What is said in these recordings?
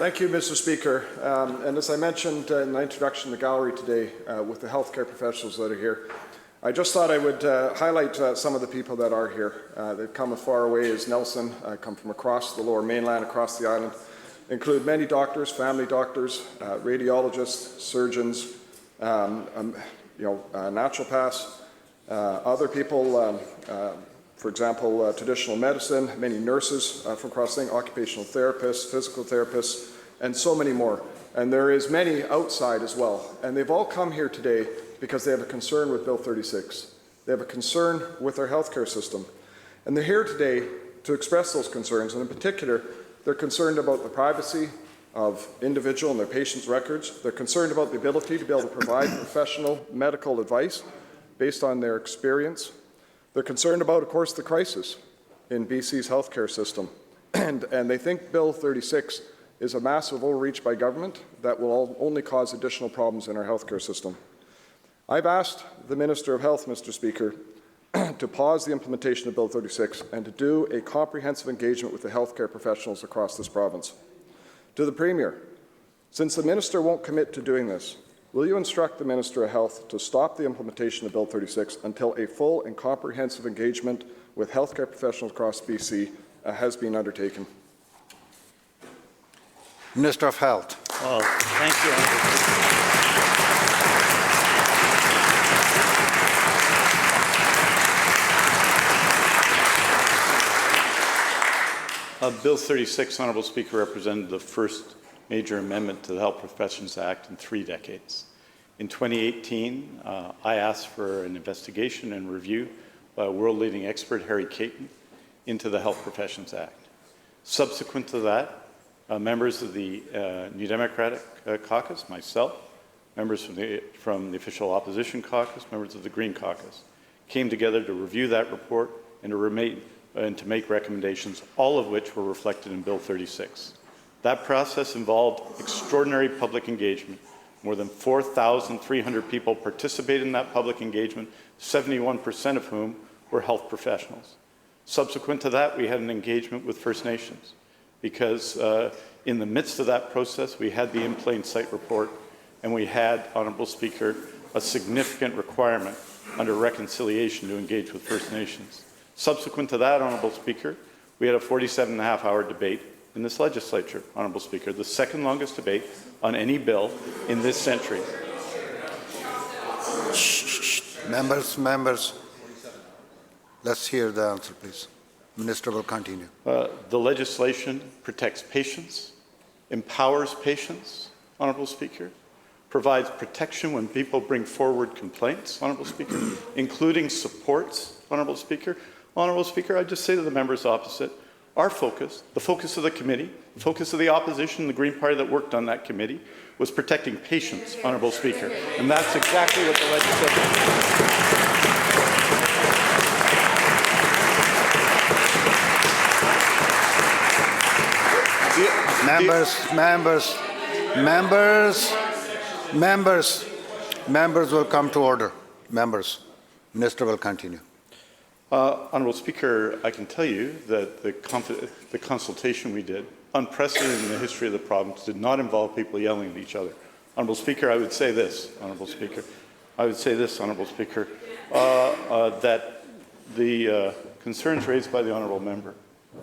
Thank you, Mr. Speaker. And as I mentioned in the introduction in the gallery today with the healthcare professionals that are here, I just thought I would highlight some of the people that are here. They've come as far away as Nelson, come from across the lower mainland, across the island, include many doctors, family doctors, radiologists, surgeons, naturopaths, other people, for example, traditional medicine, many nurses from across the thing, occupational therapists, physical therapists, and so many more. And there is many outside as well. And they've all come here today because they have a concern with Bill 36. They have a concern with our healthcare system. And they're here today to express those concerns. And in particular, they're concerned about the privacy of individual and their patients' records. They're concerned about the ability to be able to provide professional medical advice based on their experience. They're concerned about, of course, the crisis in BC's healthcare system. And they think Bill 36 is a massive overreach by government that will only cause additional problems in our healthcare system. I've asked the Minister of Health, Mr. Speaker, to pause the implementation of Bill 36 and to do a comprehensive engagement with the healthcare professionals across this province. To the Premier, since the Minister won't commit to doing this, will you instruct the Minister of Health to stop the implementation of Bill 36 until a full and comprehensive engagement with healthcare professionals across BC has been undertaken? Minister of Health. Well, thank you. Bill 36, Honourable Speaker, represented the first major amendment to the Health Professions Act in 3 decades. In 2018, I asked for an investigation and review by world-leading expert Harry Caton into the Health Professions Act. Subsequent to that, members of the New Democratic Caucus, myself, members from the Official Opposition Caucus, members of the Green Caucus, came together to review that report and to make recommendations, all of which were reflected in Bill 36. That process involved extraordinary public engagement. More than 4,300 people participated in that public engagement, 71% of whom were health professionals. Subsequent to that, we had an engagement with First Nations, because in the midst of that process, we had the in plain sight report, and we had, Honourable Speaker, a significant requirement under reconciliation to engage with First Nations. Subsequent to that, Honourable Speaker, we had a 47.5-hour debate in this legislature, Honourable Speaker, the second longest debate on any bill in this century. Members, let's hear the answer, please. Minister will continue. The legislation protects patients, empowers patients, Honourable Speaker, provides protection when people bring forward complaints, Honourable Speaker, including supports, Honourable Speaker. Honourable Speaker, I just say to the members opposite, our focus, the focus of the committee, the focus of the opposition, the Green Party that worked on that committee, was protecting patients, Honourable Speaker. And that's exactly what the legislation Members will come to order. Minister will continue. Honourable Speaker, I can tell you that the consultation we did, unprecedented in the history of the province, did not involve people yelling at each other. Honourable Speaker, I would say this, Honourable Speaker, that the concerns raised by the Honourable Member,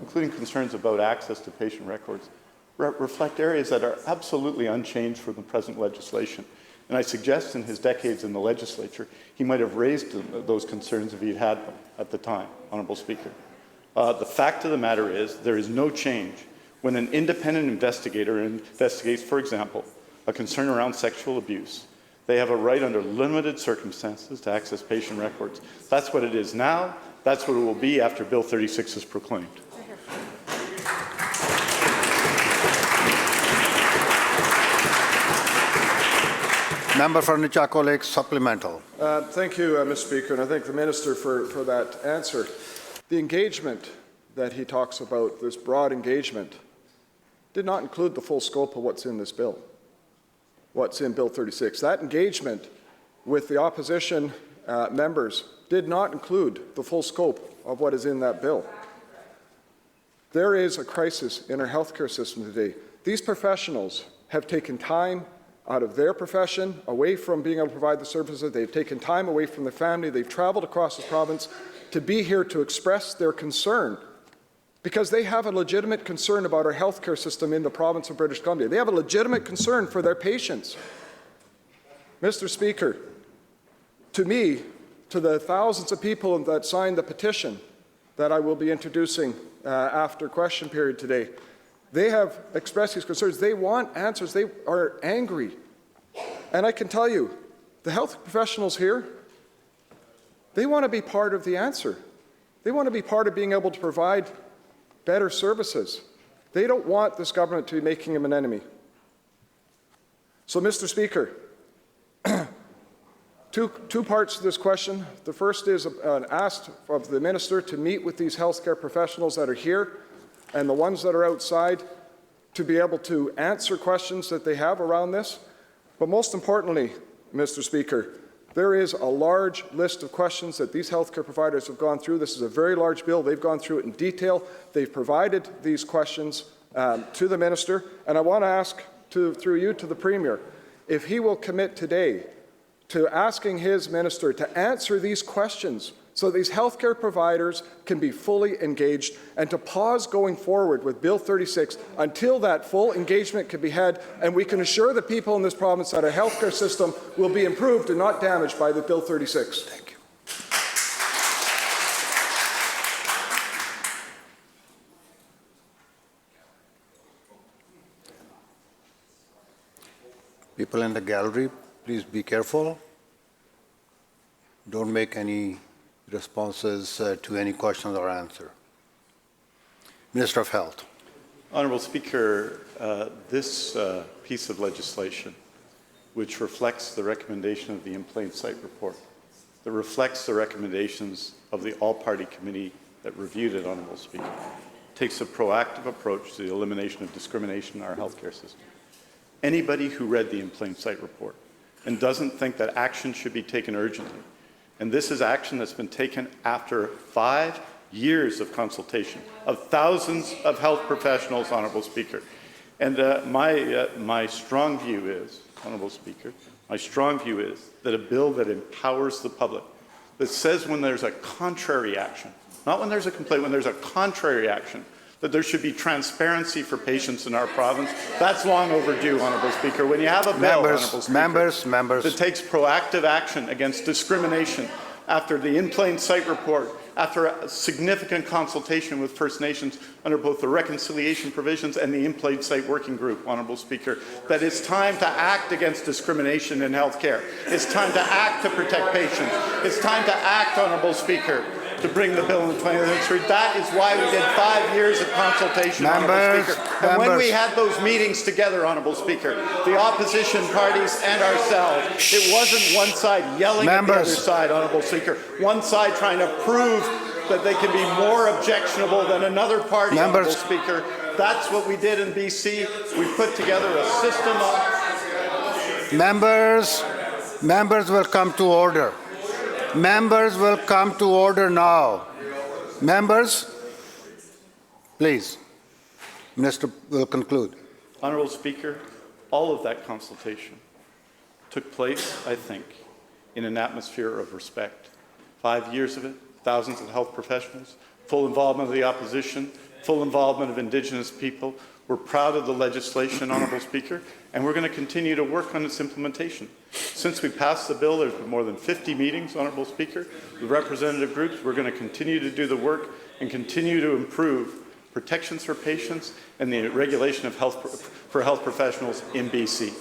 including concerns about access to patient records, reflect areas that are absolutely unchanged from the present legislation. And I suggest in his decades in the legislature, he might have raised those concerns if he'd had them at the time, Honourable Speaker. The fact of the matter is there is no change when an independent investigator investigates, for example, a concern around sexual abuse. They have a right under limited circumstances to access patient records. That's what it is now. That's what it will be after Bill 36 is proclaimed. Member for Nichako Lake, supplemental. Thank you, Mr. Speaker, and I thank the Minister for that answer. The engagement that he talks about, this broad engagement, did not include the full scope of what's in this bill, what's in Bill 36. That engagement with the opposition members did not include the full scope of what is in that bill. There is a crisis in our healthcare system today These professionals have taken time out of their profession, away from being able to provide the services. They've taken time away from their family. They've traveled across this province to be here to express their concern, because they have a legitimate concern about our healthcare system in the province of British Columbia. They have a legitimate concern for their patients. Mr. Speaker, to me, to the thousands of people that signed the petition that I will be introducing after question period today, they have expressed these concerns. They want answers. They are angry. And I can tell you, the health professionals here, they want to be part of the answer. They want to be part of being able to provide better services. They don't want this government to be making them an enemy. So, Mr. Speaker, two parts to this question. The first is an ask of the minister to meet with these healthcare professionals that are here and the ones that are outside to be able to answer questions that they have around this. But most importantly, Mr. Speaker, there is a large list of questions that these healthcare providers have gone through. This is a very large bill. They've gone through it in detail. They've provided these questions to the minister. And I want to ask, through you, to the Premier, if he will commit today to asking his minister to answer these questions so these healthcare providers can be fully engaged, and to pause going forward with Bill 36 until that full engagement can be had, and we can assure the people in this province that our healthcare system will be improved and not damaged by the Bill 36. Thank you. People in the gallery, please be careful. Don't make any responses to any questions or answer. Minister of Health. Honourable Speaker, this piece of legislation, which reflects the recommendation of the In Plain Sight report, that reflects the recommendations of the all-party committee that reviewed it, Honourable Speaker, takes a proactive approach to the elimination of discrimination in our healthcare system. Anybody who read the In Plain Sight report and doesn't think that action should be taken urgently, and this is action that's been taken after 5 years of consultation of thousands of health professionals, Honourable Speaker. And my strong view is, Honourable Speaker, my strong view is that a bill that empowers the public, that says when there's a contrary action, not when there's a complaint, when there's a contrary action, that there should be transparency for patients in our province. That's long overdue, Honourable Speaker. When you have a bill, Honourable Speaker, that takes proactive action against discrimination after the In Plain Sight report, after a significant consultation with First Nations under both the reconciliation provisions and the In Plain Sight working group, Honourable Speaker, that it's time to act against discrimination in healthcare. It's time to act to protect patients. It's time to act, Honourable Speaker, to bring the bill in the 20th century. That is why we did 5 years of consultation, Honourable Speaker. And when we had those meetings together, Honourable Speaker, the opposition parties and ourselves, it wasn't one side yelling at the other side, Honourable Speaker, one side trying to prove that they can be more objectionable than another party, Honourable Speaker. That's what we did in BC. We put together a system of... Members will come to order. Members will come to order now. Members, please. Minister will conclude. Honourable Speaker, all of that consultation took place, I think, in an atmosphere of respect. 5 years of it, thousands of health professionals, full involvement of the opposition, full involvement of Indigenous people. We're proud of the legislation, Honourable Speaker, and we're going to continue to work on its implementation. Since we passed the bill, there's been more than 50 meetings, Honourable Speaker, with representative groups. We're going to continue to do the work and continue to improve protections for patients and the regulation of health for health professionals in BC.